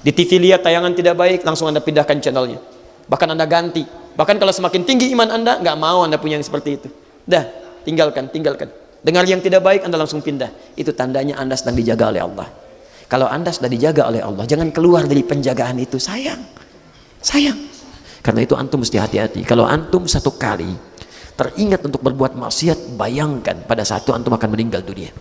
Di TV lihat tayangan tidak baik, langsung Anda pindahkan channelnya. Bahkan Anda ganti. Bahkan kalau semakin tinggi iman Anda, nggak mau Anda punya yang seperti itu. Dah, tinggalkan. Dengar yang tidak baik, Anda langsung pindah. Itu tandanya Anda sedang dijaga oleh Allah. Kalau Anda sudah dijaga oleh Allah, jangan keluar dari penjagaan itu. Sayang. Karena itu antum mesti hati-hati. Kalau antum satu kali teringat untuk berbuat maksiat, bayangkan pada saat itu antum akan meninggal dunia.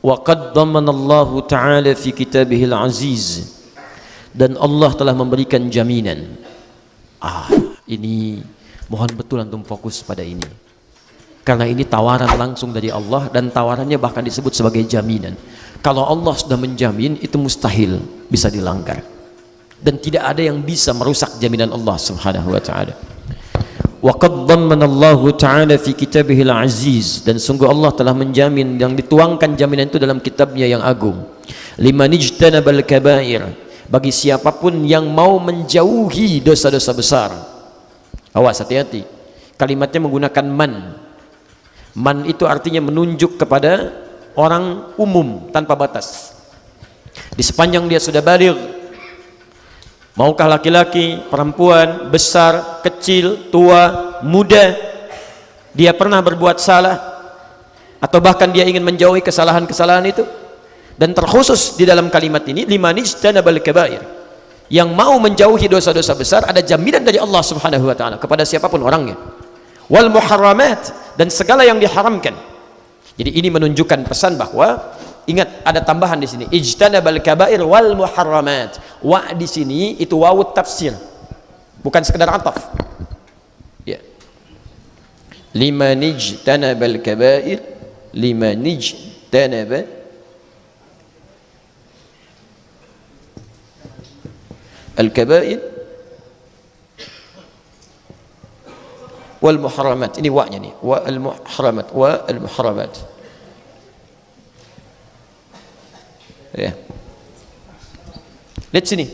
Wa qad dhamanallahu ta'ala fi kitabihil aziz, dan Allah telah memberikan jaminan. Ini mohon betul antum fokus pada ini, karena ini tawaran langsung dari Allah, dan tawarannya bahkan disebut sebagai jaminan. Kalau Allah sudah menjamin, itu mustahil bisa dilanggar, dan tidak ada yang bisa merusak jaminan Allah subhanahu wa ta'ala. Wa qad dhammanallahu ta'ala fi kitabihil aziz, dan sungguh Allah telah menjamin, yang dituangkan jaminan itu dalam kitabnya yang agung. Liman ijtanabal kabair, bagi siapapun yang mau menjauhi dosa-dosa besar. Awas, hati-hati, kalimatnya menggunakan man itu artinya menunjuk kepada orang umum tanpa batas. Di sepanjang dia sudah baligh, maukah laki-laki, perempuan, besar, kecil, tua, muda, dia pernah berbuat salah atau bahkan dia ingin menjauhi kesalahan-kesalahan itu. Dan terkhusus di dalam kalimat ini, liman ijtanabal kabair, yang mau menjauhi dosa-dosa besar, ada jaminan dari Allah subhanahu wa ta'ala kepada siapapun orangnya. Wal muharramat, dan segala yang diharamkan. Jadi ini menunjukkan pesan bahwa, ingat ada tambahan di sini, ijtanabal kabair wal muharramat. Wa di sini itu wawu tafsir, bukan sekedar ataf. Ya. Liman ijtanabal kabair, liman ijtanaba al-kabair wal muharramat. Ini wa-nya nih, wa al-muharramat, wa al-muharramat. Ya. Lihat sini,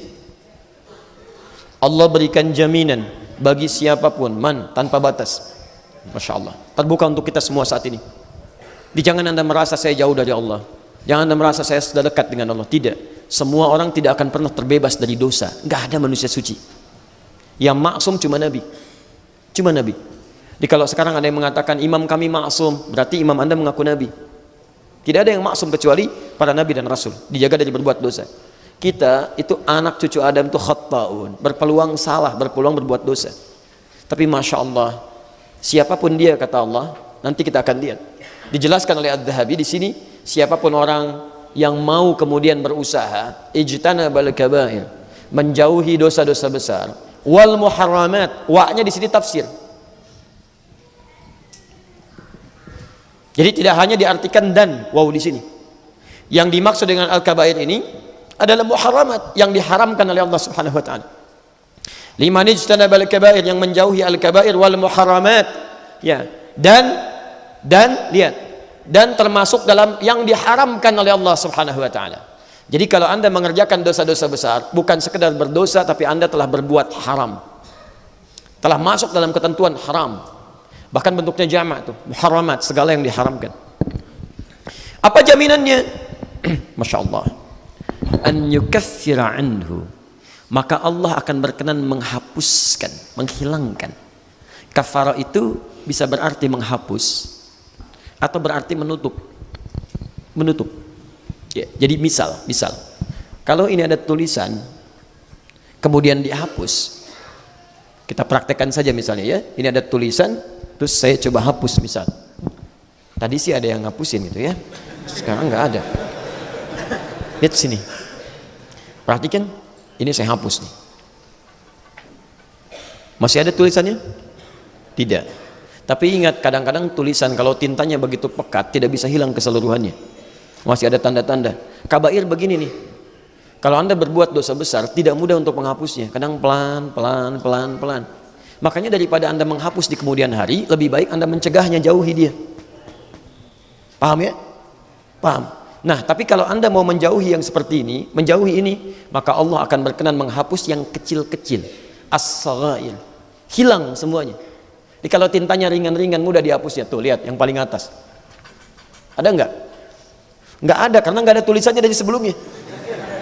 Allah berikan jaminan bagi siapapun, tanpa batas. Masya Allah, terbuka untuk kita semua saat ini. Jangan Anda merasa saya jauh dari Allah, jangan Anda merasa saya sudah dekat dengan Allah. Tidak, semua orang tidak akan pernah terbebas dari dosa. Nggak ada manusia suci. Yang maksum cuma Nabi. Jadi kalau sekarang ada yang mengatakan imam kami maksum, berarti imam Anda mengaku Nabi. Tidak ada yang maksum kecuali para Nabi dan Rasul, dijaga dari berbuat dosa. Kita itu anak cucu Adam itu khatta'un, berpeluang salah, berpeluang berbuat dosa. Tapi Masya Allah, siapapun dia, kata Allah, nanti kita akan lihat. Dijelaskan oleh Adz-Dzahabi di sini, siapapun orang yang mau kemudian berusaha ijtanabal kabair, menjauhi dosa-dosa besar, wal muharramat, wa-nya di sini tafsir. Jadi tidak hanya diartikan dan waw di sini. Yang dimaksud dengan al-kabair ini adalah muharramat, yang diharamkan oleh Allah Subhanahu wa taala. Liman ijtanabal kabair, yang menjauhi al-kabair wal muharramat. Ya, dan lihat, dan termasuk dalam yang diharamkan oleh Allah Subhanahu wa taala. Jadi kalau Anda mengerjakan dosa-dosa besar, bukan sekedar berdosa, tapi Anda telah berbuat haram, telah masuk dalam ketentuan haram. Bahkan bentuknya jamak tuh, muharramat, segala yang diharamkan. Apa jaminannya? Masya Allah, an yukaffira anhu, maka Allah akan berkenan menghapuskan, menghilangkan. Kafara itu bisa berarti menghapus atau berarti menutup. Ya, jadi misal kalau ini ada tulisan kemudian dihapus, kita praktekkan saja misalnya ya, ini ada tulisan terus saya coba hapus misal. Tadi sih ada yang ngapusin gitu ya, sekarang nggak ada. Lihat sini, perhatikan, ini saya hapus nih. Masih ada tulisannya? Tidak. Tapi ingat, kadang-kadang tulisan kalau tintanya begitu pekat tidak bisa hilang keseluruhannya, masih ada tanda-tanda. Kabair begini nih, kalau Anda berbuat dosa besar tidak mudah untuk menghapusnya, kadang pelan. Makanya daripada Anda menghapus di kemudian hari, lebih baik Anda mencegahnya, jauhi dia. Paham ya? Paham. Nah, tapi kalau Anda mau menjauhi yang seperti ini, menjauhi ini, maka Allah akan berkenan menghapus yang kecil-kecil, as-saghair, hilang semuanya. Jadi kalau tintanya ringan-ringan mudah dihapusnya. Tuh lihat yang paling atas. Ada nggak? Nggak ada karena nggak ada tulisannya dari sebelumnya.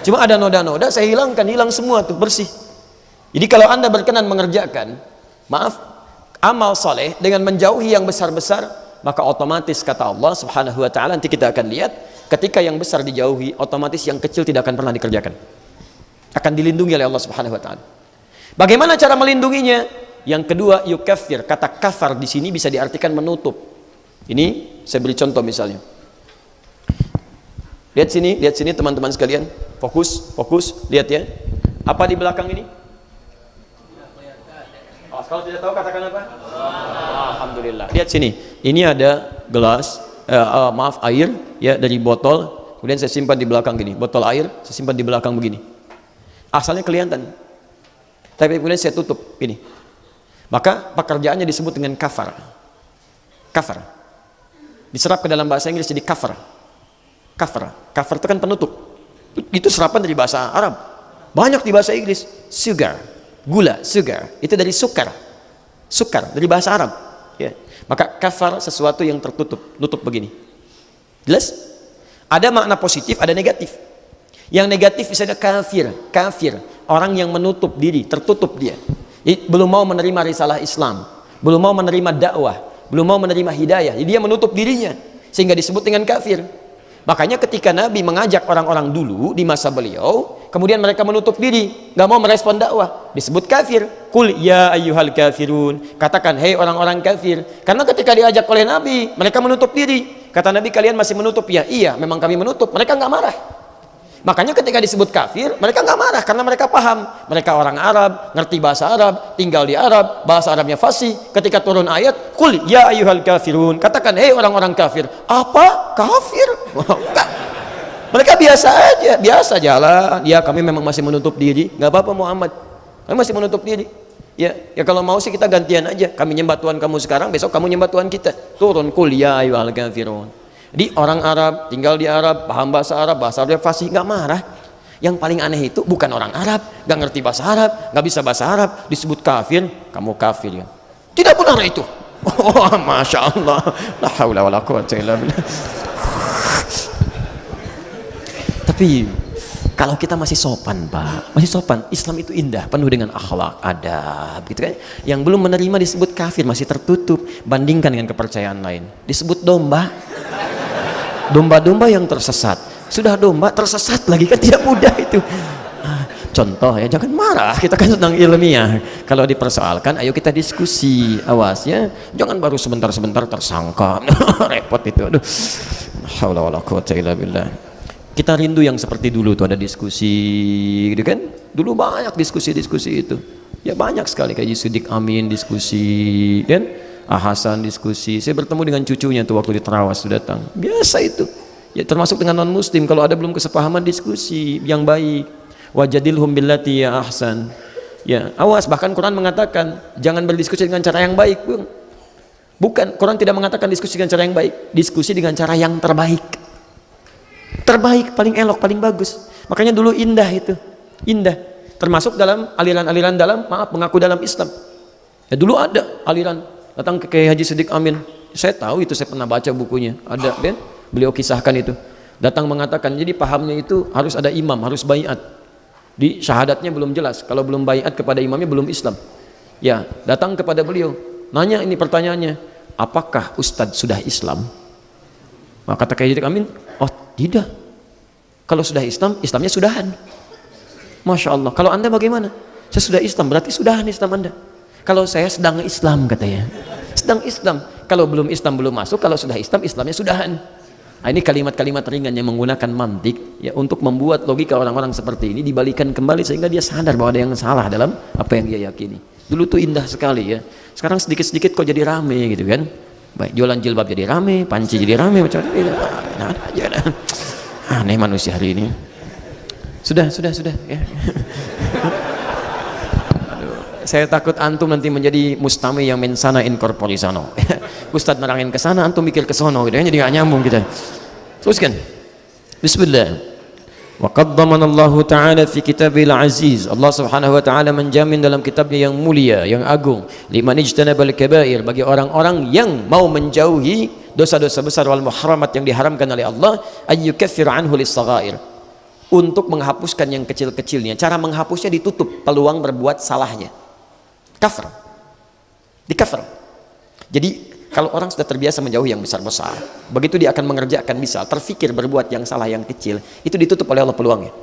Cuma ada noda-noda, saya hilangkan, hilang semua tuh, bersih. Jadi kalau Anda berkenan mengerjakan, maaf, amal soleh dengan menjauhi yang besar-besar, maka otomatis kata Allah Subhanahu wa taala, nanti kita akan lihat, ketika yang besar dijauhi, otomatis yang kecil tidak akan pernah dikerjakan. Akan dilindungi oleh Allah Subhanahu wa taala. Bagaimana cara melindunginya? Yang kedua, yukaffir. Kata kafar di sini bisa diartikan menutup. Ini saya beri contoh misalnya. Lihat sini teman-teman sekalian. Fokus, lihat ya. Apa di belakang ini? Oh, kalau tidak tahu katakan apa? Alhamdulillah. Lihat sini. Ini ada gelas, air ya dari botol. Kemudian saya simpan di belakang gini. Botol air saya simpan di belakang begini. Asalnya kelihatan. Tapi kemudian saya tutup gini. Maka pekerjaannya disebut dengan kafar. Kafar. Diserap ke dalam bahasa Inggris jadi kafar. Kafar itu kan penutup. Itu serapan dari bahasa Arab. Banyak di bahasa Inggris. Sugar, gula, sugar. Itu dari sukar. Sukar dari bahasa Arab. Ya. Maka kafar sesuatu yang tertutup, nutup begini. Jelas? Ada makna positif, ada negatif. Yang negatif misalnya kafir, orang yang menutup diri, tertutup dia. Belum mau menerima risalah Islam, belum mau menerima dakwah, belum mau menerima hidayah. Jadi dia menutup dirinya sehingga disebut dengan kafir. Makanya ketika Nabi mengajak orang-orang dulu di masa beliau, kemudian mereka menutup diri, nggak mau merespon dakwah, disebut kafir. Qul ya ayyuhal kafirun, katakan hei orang-orang kafir. Karena ketika diajak oleh Nabi, mereka menutup diri. Kata Nabi, kalian masih menutup? Ya, iya, memang kami menutup. Mereka nggak marah. Makanya ketika disebut kafir, mereka nggak marah karena mereka paham. Mereka orang Arab, ngerti bahasa Arab, tinggal di Arab, bahasa Arabnya fasih. Ketika turun ayat, Qul ya ayyuhal kafirun, katakan hei orang-orang kafir. Apa? Kafir? Enggak. Mereka biasa aja, biasa jalan. Ya, kami memang masih menutup diri. Nggak apa-apa Muhammad, kami masih menutup diri. Ya kalau mau sih kita gantian aja. Kami nyembah Tuhan kamu sekarang, besok kamu nyembah Tuhan kita. Turun Qul ya ayyuhal kafirun. Jadi orang Arab, tinggal di Arab, paham bahasa Arabnya fasih, nggak marah. Yang paling aneh itu bukan orang Arab, nggak ngerti bahasa Arab, nggak bisa bahasa Arab, disebut kafir, kamu kafir ya. Tidak benar itu. Oh, masya Allah, la haula wala quwwata illa billah. Tapi kalau kita masih sopan Pak, masih sopan, Islam itu indah, penuh dengan akhlak, adab, gitu kan. Yang belum menerima disebut kafir, masih tertutup. Bandingkan dengan kepercayaan lain, disebut domba. Domba-domba yang tersesat, sudah domba tersesat lagi kan tidak mudah itu. Contoh ya, jangan marah, kita kan sedang ilmiah. Kalau dipersoalkan, ayo kita diskusi, awas ya, jangan baru sebentar-sebentar tersangka. Repot itu, aduh. Haula wala quwwata illa billah. Kita rindu yang seperti dulu tuh, ada diskusi, gitu kan? Dulu banyak diskusi-diskusi itu. Ya banyak sekali kayak Siddiq Amin diskusi, kan? Hasan diskusi. Saya bertemu dengan cucunya tuh waktu di Terawas sudah datang. Biasa itu. Ya termasuk dengan non muslim, kalau ada belum kesepahaman diskusi yang baik. Wajadilhum billati ya ahsan. Ya, awas, bahkan Quran mengatakan jangan berdiskusi dengan cara yang baik, Bung. Bukan, Quran tidak mengatakan diskusi dengan cara yang baik, diskusi dengan cara yang terbaik. Terbaik, paling elok, paling bagus. Makanya dulu indah itu. Indah. Termasuk dalam aliran-aliran dalam, mengaku dalam Islam. Ya dulu ada aliran datang ke Kiai Haji Siddiq Amin, saya tahu itu, saya pernah baca bukunya, ada kan, beliau kisahkan itu, datang mengatakan jadi pahamnya itu harus ada imam, harus baiat, di syahadatnya belum jelas, kalau belum baiat kepada imamnya belum Islam. Ya datang kepada beliau, nanya ini pertanyaannya, apakah Ustadz sudah Islam? Maka kata Kiai Siddiq Amin, oh tidak, kalau sudah Islam, Islamnya sudahan. Masya Allah. Kalau anda bagaimana? Saya sudah Islam, berarti sudahan Islam anda. Kalau saya sedang Islam katanya, sedang Islam. Kalau belum Islam belum masuk, kalau sudah Islam, Islamnya sudahan. Nah, ini kalimat-kalimat ringan yang menggunakan mantik ya, untuk membuat logika orang-orang seperti ini dibalikan kembali sehingga dia sadar bahwa ada yang salah dalam apa yang dia yakini. Dulu tuh indah sekali ya. Sekarang sedikit-sedikit kok jadi rame gitu kan. Baik, jualan jilbab jadi rame, panci jadi rame, macam nah, aja dah. Aneh manusia hari ini. Sudah ya. Saya takut antum nanti menjadi mustami yang mensana in corpore sano. Ustadz nerangin ke sana, antum mikir ke sono gitu kan, jadi nggak nyambung kita. Teruskan. Bismillah. Wa qad dhamanallahu ta'ala fi kitabil aziz. Allah Subhanahu wa taala menjamin dalam kitabnya yang mulia, yang agung, liman ijtanabal kaba'ir, bagi orang-orang yang mau menjauhi dosa-dosa besar wal muharramat yang diharamkan oleh Allah, ayyukaffir anhu lis-saghair, untuk menghapuskan yang kecil-kecilnya. Cara menghapusnya ditutup peluang berbuat salahnya. Kafir. Dikafir. Jadi kalau orang sudah terbiasa menjauhi yang besar-besar, begitu dia akan mengerjakan, misal terfikir berbuat yang salah yang kecil, itu ditutup oleh Allah peluangnya.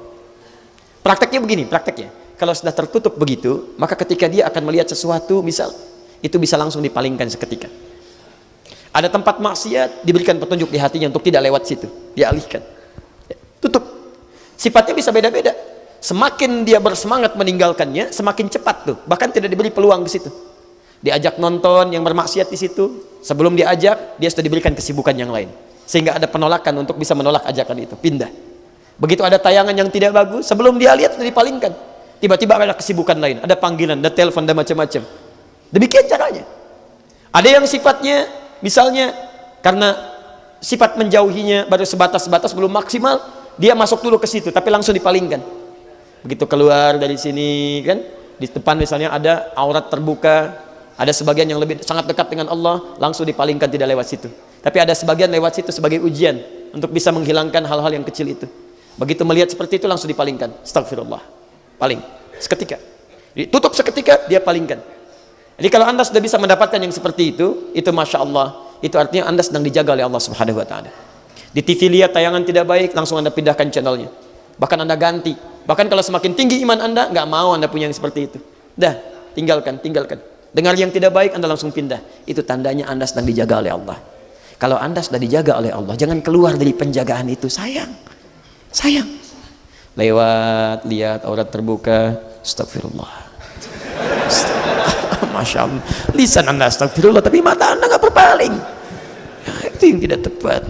Prakteknya begini, prakteknya kalau sudah tertutup begitu, maka ketika dia akan melihat sesuatu, misal itu bisa langsung dipalingkan seketika. Ada tempat maksiat, diberikan petunjuk di hatinya untuk tidak lewat situ, dialihkan, tutup. Sifatnya bisa beda-beda. Semakin dia bersemangat meninggalkannya, semakin cepat tuh, bahkan tidak diberi peluang ke situ. Diajak nonton yang bermaksiat di situ, sebelum diajak dia sudah diberikan kesibukan yang lain, sehingga ada penolakan untuk bisa menolak ajakan itu, pindah. Begitu ada tayangan yang tidak bagus, sebelum dia lihat sudah dipalingkan, tiba-tiba ada kesibukan lain, ada panggilan, ada telepon, ada macam-macam. Demikian caranya. Ada yang sifatnya misalnya karena sifat menjauhinya baru sebatas-batas, belum maksimal, dia masuk dulu ke situ tapi langsung dipalingkan. Begitu keluar dari sini kan, di depan misalnya ada aurat terbuka, ada sebagian yang lebih sangat dekat dengan Allah, langsung dipalingkan, tidak lewat situ. Tapi ada sebagian lewat situ sebagai ujian untuk bisa menghilangkan hal-hal yang kecil itu. Begitu melihat seperti itu langsung dipalingkan. Astagfirullah. Paling seketika. Ditutup seketika, dia palingkan. Jadi kalau Anda sudah bisa mendapatkan yang seperti itu Masya Allah, itu artinya Anda sedang dijaga oleh Allah Subhanahu wa taala. Di TV lihat tayangan tidak baik, langsung Anda pindahkan channelnya. Bahkan Anda ganti. Bahkan kalau semakin tinggi iman Anda, nggak mau Anda punya yang seperti itu. Dah, tinggalkan. Dengar yang tidak baik, Anda langsung pindah. Itu tandanya Anda sedang dijaga oleh Allah. Kalau Anda sudah dijaga oleh Allah, jangan keluar dari penjagaan itu. Sayang. Lewat, lihat aurat terbuka, astagfirullah. Masya Allah. Lisan Anda astagfirullah, tapi mata Anda nggak berpaling. Itu yang tidak tepat.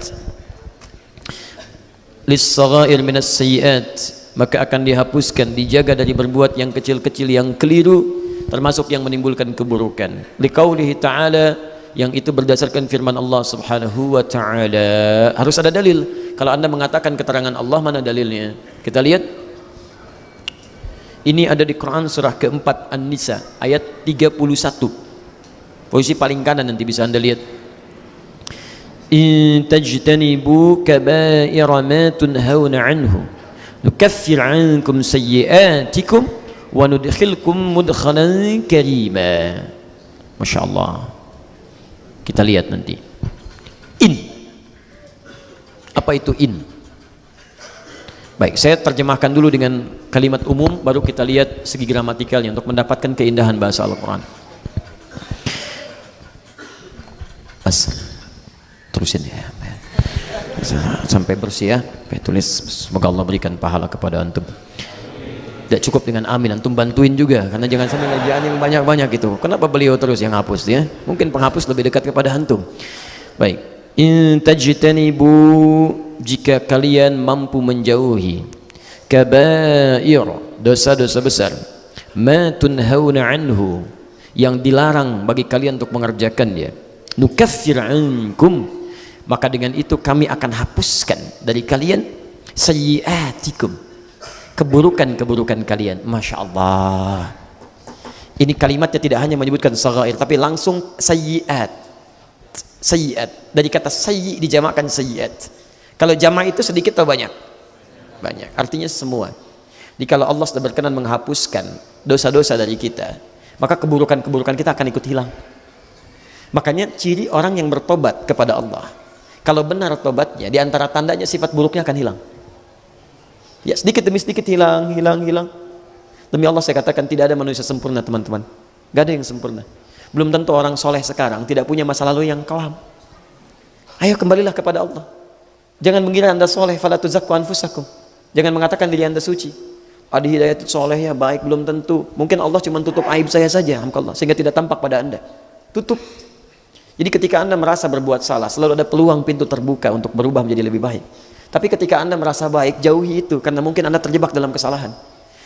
Lis-saghair minas sayyi'at, maka akan dihapuskan, dijaga dari berbuat yang kecil-kecil yang keliru, termasuk yang menimbulkan keburukan. Liqaulihi ta'ala, yang itu berdasarkan firman Allah Subhanahu wa ta'ala. Harus ada dalil. Kalau Anda mengatakan keterangan Allah, mana dalilnya? Kita lihat. Ini ada di Quran surah keempat An-Nisa ayat 31. Posisi paling kanan nanti bisa Anda lihat. In tajtanibu kaba'ira ma tunhauna anhu nukaffir 'ankum sayyi'atikum wa nudkhilkum mudkhalan karima. Masya Allah. Kita lihat nanti. In. Apa itu in? Baik, saya terjemahkan dulu dengan kalimat umum, baru kita lihat segi gramatikalnya untuk mendapatkan keindahan bahasa Al-Quran. Terusin ya, sampai bersih ya. Tulis, semoga Allah berikan pahala kepada antum. Tidak cukup dengan amin, antum bantuin juga, karena jangan sampai ngerjain yang banyak-banyak gitu. Kenapa beliau terus yang hapus ya? Mungkin penghapus lebih dekat kepada antum. Baik. In tajtanibu, jika kalian mampu menjauhi, kaba'ir, dosa-dosa besar, ma tunhauna anhu, yang dilarang bagi kalian untuk mengerjakannya, nukaffir ankum, maka dengan itu kami akan hapuskan dari kalian sayyi'atikum, keburukan-keburukan kalian. Masya Allah. Ini kalimatnya tidak hanya menyebutkan saghair, tapi langsung sayyi'at. Sayyi'at, dari kata sayyi dijamakkan sayyi'at. Kalau jamak itu sedikit atau banyak? Banyak, artinya semua. Jadi kalau Allah sudah berkenan menghapuskan dosa-dosa dari kita, maka keburukan-keburukan kita akan ikut hilang. Makanya ciri orang yang bertobat kepada Allah, kalau benar tobatnya, di antara tandanya sifat buruknya akan hilang. Ya, sedikit demi sedikit hilang. Demi Allah saya katakan, tidak ada manusia sempurna teman-teman. Gak ada yang sempurna. Belum tentu orang soleh sekarang tidak punya masa lalu yang kelam. Ayo kembalilah kepada Allah. Jangan mengira Anda soleh, fala tuzakku anfusakum. Jangan mengatakan diri Anda suci. Adi Hidayat itu soleh ya, baik, belum tentu. Mungkin Allah cuma tutup aib saya saja, alhamdulillah, sehingga tidak tampak pada Anda. Tutup. Jadi ketika Anda merasa berbuat salah, selalu ada peluang pintu terbuka untuk berubah menjadi lebih baik. Tapi ketika Anda merasa baik, jauhi itu, karena mungkin Anda terjebak dalam kesalahan.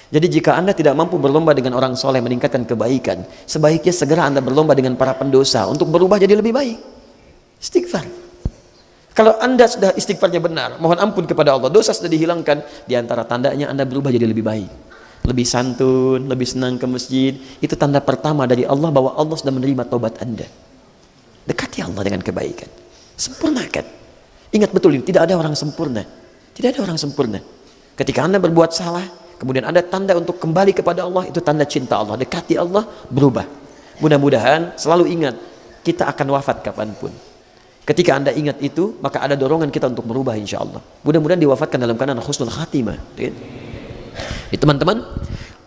Jadi jika Anda tidak mampu berlomba dengan orang soleh meningkatkan kebaikan, sebaiknya segera Anda berlomba dengan para pendosa untuk berubah jadi lebih baik. Istighfar. Kalau Anda sudah istighfarnya benar, mohon ampun kepada Allah, dosa sudah dihilangkan, di antara tandanya Anda berubah jadi lebih baik, lebih santun, lebih senang ke masjid. Itu tanda pertama dari Allah bahwa Allah sudah menerima taubat Anda. Dekati Allah dengan kebaikan, sempurnakan. Ingat betul ini, tidak ada orang sempurna. Tidak ada orang sempurna. Ketika Anda berbuat salah, kemudian ada tanda untuk kembali kepada Allah, itu tanda cinta Allah. Dekati Allah, berubah. Mudah-mudahan selalu ingat, kita akan wafat kapanpun. Ketika Anda ingat itu, maka ada dorongan kita untuk berubah insya Allah. Mudah-mudahan diwafatkan dalam keadaan husnul khatimah. Teman-teman,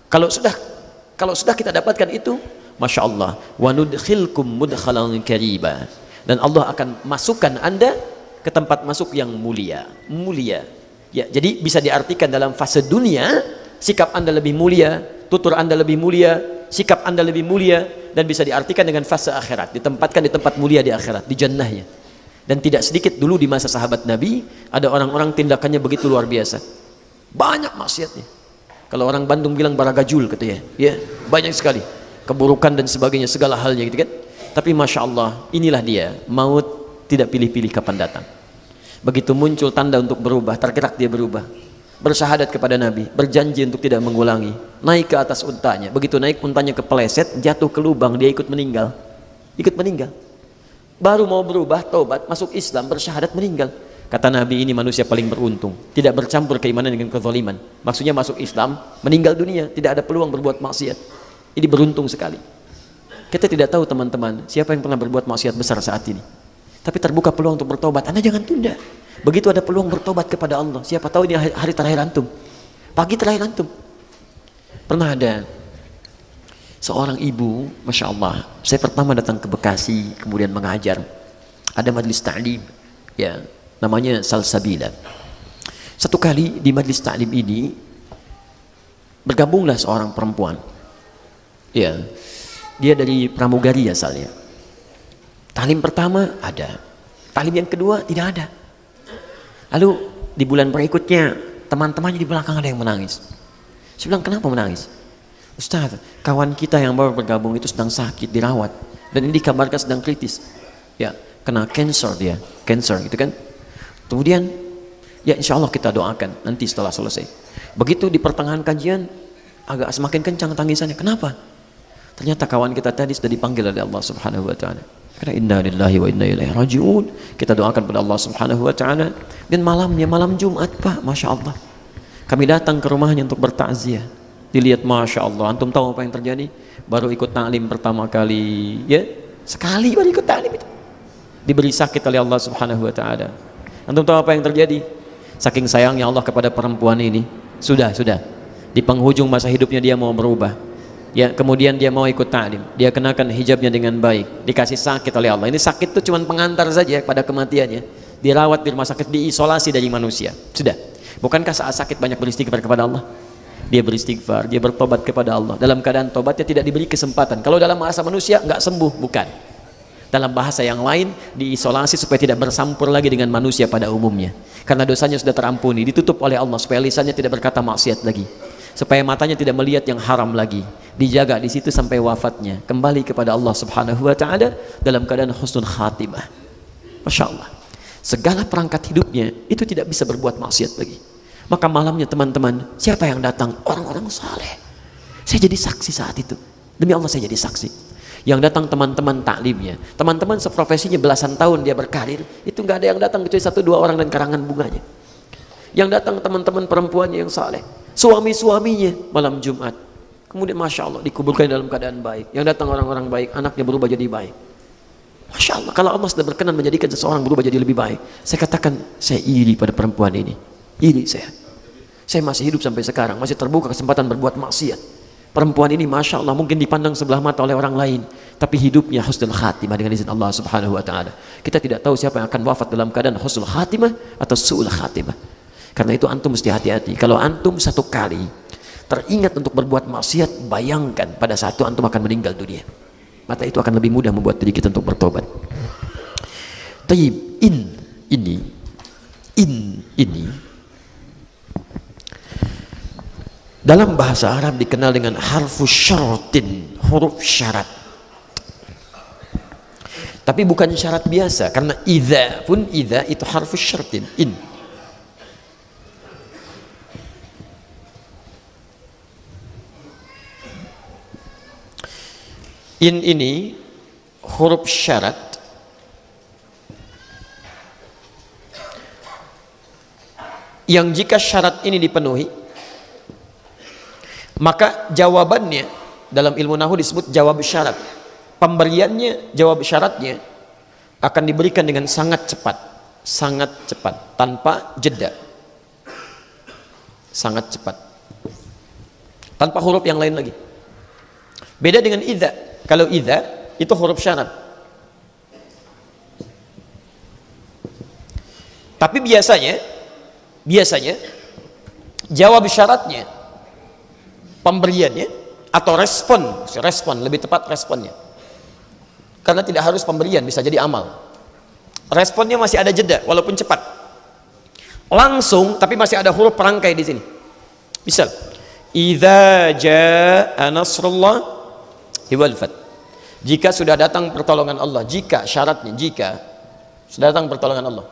kalau sudah kita dapatkan itu, masya Allah, wa nudkhilkum mudkhalan kariba, dan Allah akan masukkan Anda ke tempat masuk yang mulia. Mulia. Ya, jadi bisa diartikan dalam fase dunia, sikap Anda lebih mulia, tutur Anda lebih mulia, sikap Anda lebih mulia, dan bisa diartikan dengan fase akhirat, ditempatkan di tempat mulia di akhirat, di jannahnya. Dan tidak sedikit dulu di masa sahabat Nabi, ada orang-orang tindakannya begitu luar biasa, banyak maksiatnya. Kalau orang Bandung bilang baragajul katanya, ya banyak sekali keburukan dan sebagainya, segala halnya gitu kan. Tapi masya Allah, inilah dia, maut tidak pilih-pilih kapan datang. Begitu muncul tanda untuk berubah, tergerak dia berubah, bersyahadat kepada Nabi, berjanji untuk tidak mengulangi, naik ke atas untanya. Begitu naik, untanya kepeleset, jatuh ke lubang, dia ikut meninggal. Ikut meninggal. Baru mau berubah, taubat, masuk Islam, bersyahadat, meninggal. Kata Nabi, ini manusia paling beruntung, tidak bercampur keimanan dengan kezaliman. Maksudnya masuk Islam, meninggal dunia, tidak ada peluang berbuat maksiat. Ini beruntung sekali. Kita tidak tahu teman-teman, siapa yang pernah berbuat maksiat besar saat ini. Tapi terbuka peluang untuk bertobat, Anda jangan tunda. Begitu ada peluang bertobat kepada Allah, siapa tahu ini hari terakhir antum, pagi terakhir antum. Pernah ada seorang ibu, masya Allah, saya pertama datang ke Bekasi, kemudian mengajar, ada majlis ta'lim, ya, namanya Salsabila. Satu kali di majlis ta'lim ini bergabunglah seorang perempuan, ya, dia dari pramugari asalnya. Ta'lim pertama ada, ta'lim yang kedua tidak ada. Lalu di bulan berikutnya teman-temannya di belakang ada yang menangis. Saya bilang, kenapa menangis? Ustaz, kawan kita yang baru bergabung itu sedang sakit, dirawat, dan ini dikabarkan sedang kritis, ya, kena cancer dia, cancer gitu kan. Kemudian ya insya Allah kita doakan nanti setelah selesai. Begitu di pertengahan kajian agak semakin kencang tangisannya. Kenapa? Ternyata kawan kita tadi sudah dipanggil oleh Allah Subhanahu wa taala. Karena inna lillahi wa inna ilaihi rajiun. Kita doakan pada Allah Subhanahu wa taala. Dan malamnya, malam Jumat, Pak, masya Allah, kami datang ke rumahnya untuk bertakziah. Dilihat, masya Allah, antum tahu apa yang terjadi? Baru ikut ta'lim pertama kali, ya, sekali baru ikut ta'lim itu, diberi sakit oleh Allah Subhanahu wa taala. Antum tahu apa yang terjadi? Saking sayangnya Allah kepada perempuan ini, sudah di penghujung masa hidupnya dia mau berubah, ya, kemudian dia mau ikut ta'lim, dia kenakan hijabnya dengan baik, dikasih sakit oleh Allah. Ini sakit itu cuma pengantar saja pada kematiannya. Dirawat di rumah sakit, diisolasi dari manusia. Sudah. Bukankah saat sakit banyak beristighfar kepada Allah? Dia beristighfar, dia bertobat kepada Allah. Dalam keadaan tobatnya tidak diberi kesempatan. Kalau dalam bahasa manusia nggak sembuh, bukan. Dalam bahasa yang lain, diisolasi supaya tidak bersampur lagi dengan manusia pada umumnya. Karena dosanya sudah terampuni, ditutup oleh Allah supaya lisannya tidak berkata maksiat lagi, supaya matanya tidak melihat yang haram lagi. Dijaga di situ sampai wafatnya, kembali kepada Allah Subhanahu wa taala dalam keadaan husnul khatimah. Masya Allah. Segala perangkat hidupnya itu tidak bisa berbuat maksiat lagi. Maka malamnya teman-teman, siapa yang datang? Orang-orang saleh. Saya jadi saksi saat itu. Demi Allah saya jadi saksi. Yang datang teman-teman taklimnya, teman-teman seprofesinya belasan tahun dia berkarir, itu nggak ada yang datang kecuali 1-2 orang dan karangan bunganya. Yang datang teman-teman perempuannya yang saleh, suami-suaminya malam Jumat, kemudian masya Allah dikuburkan dalam keadaan baik. Yang datang orang-orang baik, anaknya berubah jadi baik. Masya Allah, kalau Allah sudah berkenan menjadikan seseorang berubah jadi lebih baik, saya katakan saya iri pada perempuan ini. Iri saya. Saya masih hidup sampai sekarang, masih terbuka kesempatan berbuat maksiat. Perempuan ini masya Allah mungkin dipandang sebelah mata oleh orang lain, tapi hidupnya husnul khatimah dengan izin Allah Subhanahu wa taala. Kita tidak tahu siapa yang akan wafat dalam keadaan husnul khatimah atau su'ul khatimah. Karena itu antum mesti hati-hati. Kalau antum satu kali teringat untuk berbuat maksiat, bayangkan pada saat itu antum akan meninggal dunia. Maka itu akan lebih mudah membuat diri kita untuk bertobat. Tayyib, ini dalam bahasa Arab dikenal dengan harfu syaratin, huruf syarat. Tapi bukan syarat biasa, karena idza pun idza itu harfu syartin, in. In ini huruf syarat yang jika syarat ini dipenuhi, maka jawabannya dalam ilmu nahwu disebut jawab syarat. Pemberiannya, jawab syaratnya akan diberikan dengan sangat cepat, tanpa jeda, sangat cepat, tanpa huruf yang lain lagi. Beda dengan idza. Kalau idza itu huruf syarat. Tapi biasanya jawab syaratnya, pemberiannya atau respon lebih tepat responnya. Karena tidak harus pemberian, bisa jadi amal. Responnya masih ada jeda walaupun cepat. Langsung tapi masih ada huruf perangkai di sini. Misal, idza jaa nasrullah wal fath. Jika sudah datang pertolongan Allah, jika syaratnya, jika sudah datang pertolongan Allah.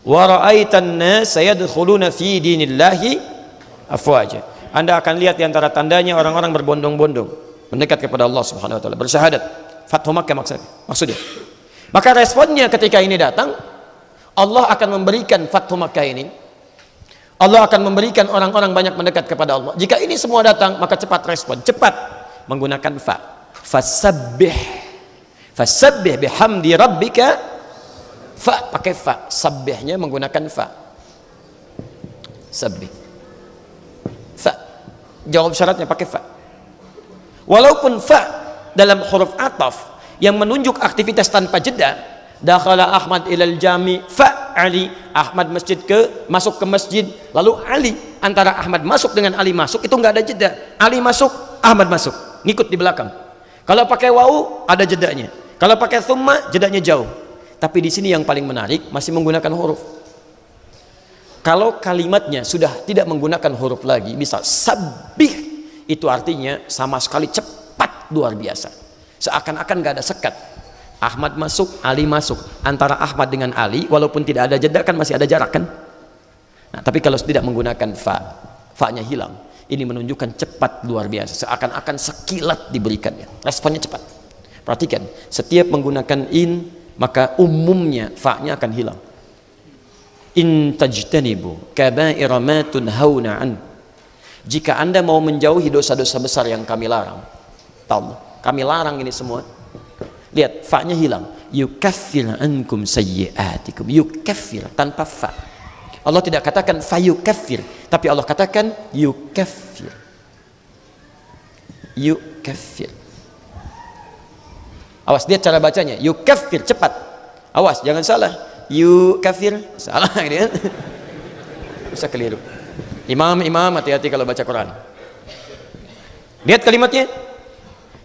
Wa ra'aitan nas yadkhuluna fi dinillahi afwaja. Anda akan lihat di antara tandanya orang-orang berbondong-bondong mendekat kepada Allah Subhanahu wa taala, bersyahadat. Fathu Makkah maksudnya. Maka responnya ketika ini datang, Allah akan memberikan Fathu Makkah ini. Allah akan memberikan orang-orang banyak mendekat kepada Allah. Jika ini semua datang, maka cepat respon, cepat menggunakan fa. Fasabbih bihamdi rabbika. Fa pakai fa, sabbihnya menggunakan fa. Sabbih. Fa. Jawab syaratnya pakai fa. Walaupun fa dalam huruf ataf yang menunjuk aktivitas tanpa jeda, dakhala Ahmad ilal jami fa Ali, Ahmad masuk ke masjid, lalu Ali, antara Ahmad masuk dengan Ali masuk itu nggak ada jeda. Ali masuk, Ahmad masuk, ngikut di belakang. Kalau pakai wau ada jedanya, kalau pakai thumma jedanya jauh. Tapi di sini yang paling menarik masih menggunakan huruf. Kalau kalimatnya sudah tidak menggunakan huruf lagi, bisa sabbih, itu artinya sama sekali cepat, luar biasa. Seakan-akan nggak ada sekat. Ahmad masuk, Ali masuk. Antara Ahmad dengan Ali, walaupun tidak ada jeda kan masih ada jarak kan? Nah, tapi kalau tidak menggunakan fa-nya hilang. Ini menunjukkan cepat, luar biasa. Seakan-akan sekilat diberikannya. Responnya cepat. Perhatikan, setiap menggunakan in, maka umumnya fa-nya akan hilang. In tajtanibu kaba'ira ma tunhauna an. Jika Anda mau menjauhi dosa-dosa besar yang kami larang, tahu, kami larang ini semua. Lihat, fa-nya hilang. Yukaffir ankum sayyi'atikum. Yukaffir tanpa fa. Allah tidak katakan fayukaffir, tapi Allah katakan yukaffir. Yukaffir. Awas, lihat cara bacanya. Yukaffir, cepat. Awas, jangan salah. Yukaffir, salah gitu kan. Bisa keliru. Imam, hati-hati kalau baca Quran. Lihat kalimatnya.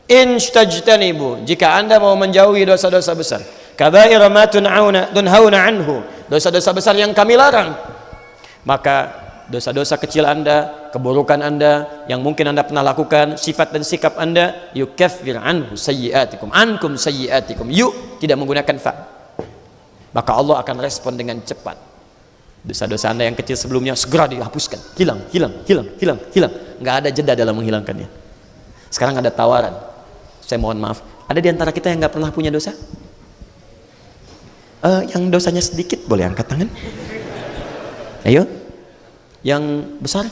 Instajtanibu, jika Anda mau menjauhi dosa-dosa besar, kaba'ira ma tunhauna anhu, dosa-dosa besar yang kami larang, maka dosa-dosa kecil Anda, keburukan Anda yang mungkin Anda pernah lakukan, sifat dan sikap Anda, yukaffir anhu sayyi'atikum, ankum sayyi'atikum, tidak menggunakan fa, maka Allah akan respon dengan cepat. Dosa-dosa Anda yang kecil sebelumnya segera dihapuskan, hilang, nggak ada jeda dalam menghilangkannya. Sekarang ada tawaran. Saya mohon maaf, ada di antara kita yang nggak pernah punya dosa? Yang dosanya sedikit boleh angkat tangan. Ayo, yang besar,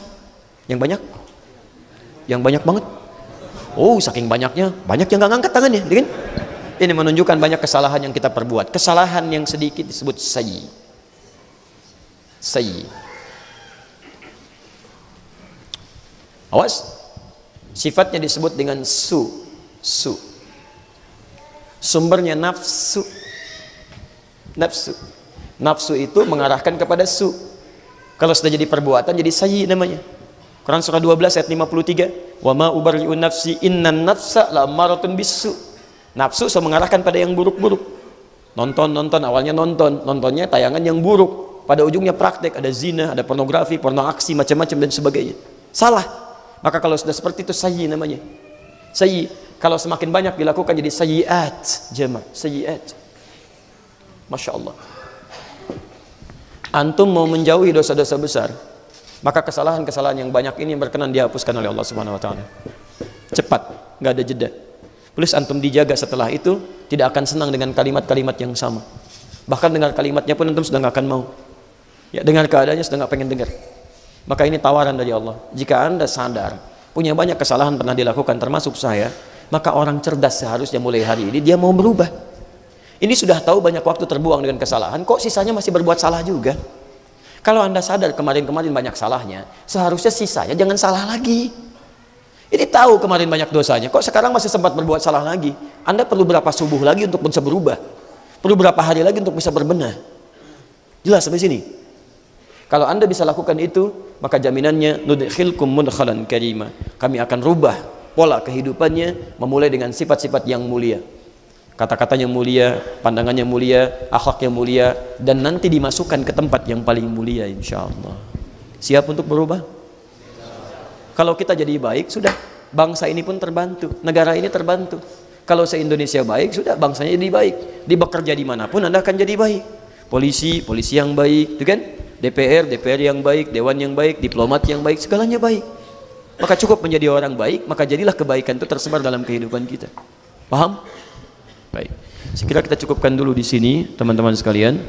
yang banyak banget. Oh, saking banyaknya, banyak yang nggak ngangkat tangannya, kan? Ini menunjukkan banyak kesalahan yang kita perbuat. Kesalahan yang sedikit disebut sayyi. Awas, sifatnya disebut dengan su. Sumbernya nafsu. Nafsu itu mengarahkan kepada su. Kalau sudah jadi perbuatan jadi sayyi namanya. Quran surah 12 ayat 53, wa ma ubarri'u nafsi innan nafsa la'ammaratun bisu. Nafsu so mengarahkan pada yang buruk-buruk. Nonton awalnya nontonnya tayangan yang buruk, pada ujungnya praktek, ada zina, ada pornografi, porno aksi, macam-macam dan sebagainya. Salah. Maka kalau sudah seperti itu sayyi namanya. Sayyi, kalau semakin banyak dilakukan jadi sayyiat, jama', sayyiat. Masya Allah. Antum mau menjauhi dosa-dosa besar, maka kesalahan-kesalahan yang banyak ini berkenan dihapuskan oleh Allah Subhanahu wa taala. Cepat, nggak ada jeda. Plus antum dijaga setelah itu, tidak akan senang dengan kalimat-kalimat yang sama. Bahkan dengar kalimatnya pun antum sudah nggak akan mau. Ya, dengar keadaannya sudah nggak pengen dengar. Maka ini tawaran dari Allah. Jika Anda sadar punya banyak kesalahan pernah dilakukan termasuk saya, maka orang cerdas seharusnya mulai hari ini dia mau berubah. Ini sudah tahu banyak waktu terbuang dengan kesalahan, kok sisanya masih berbuat salah juga. Kalau Anda sadar kemarin-kemarin banyak salahnya, seharusnya sisanya jangan salah lagi. Ini tahu kemarin banyak dosanya, kok sekarang masih sempat berbuat salah lagi. Anda perlu berapa subuh lagi untuk bisa berubah? Perlu berapa hari lagi untuk bisa berbenah? Jelas sampai sini? Kalau Anda bisa lakukan itu, maka jaminannya nudkhilkum mudkhalan karima. Kami akan rubah pola kehidupannya, memulai dengan sifat-sifat yang mulia. Kata-katanya mulia, pandangannya mulia, akhlaknya mulia, dan nanti dimasukkan ke tempat yang paling mulia insyaallah. Siap untuk berubah? Kalau kita jadi baik, sudah bangsa ini pun terbantu, negara ini terbantu. Kalau se-Indonesia baik, sudah bangsanya jadi baik. Bekerja dimanapun Anda akan jadi baik. Polisi yang baik, itu kan? DPR yang baik, dewan yang baik, diplomat yang baik, segalanya baik. Maka cukup menjadi orang baik, maka jadilah kebaikan itu tersebar dalam kehidupan kita. Paham? Baik. Sekira kita cukupkan dulu di sini, teman-teman sekalian.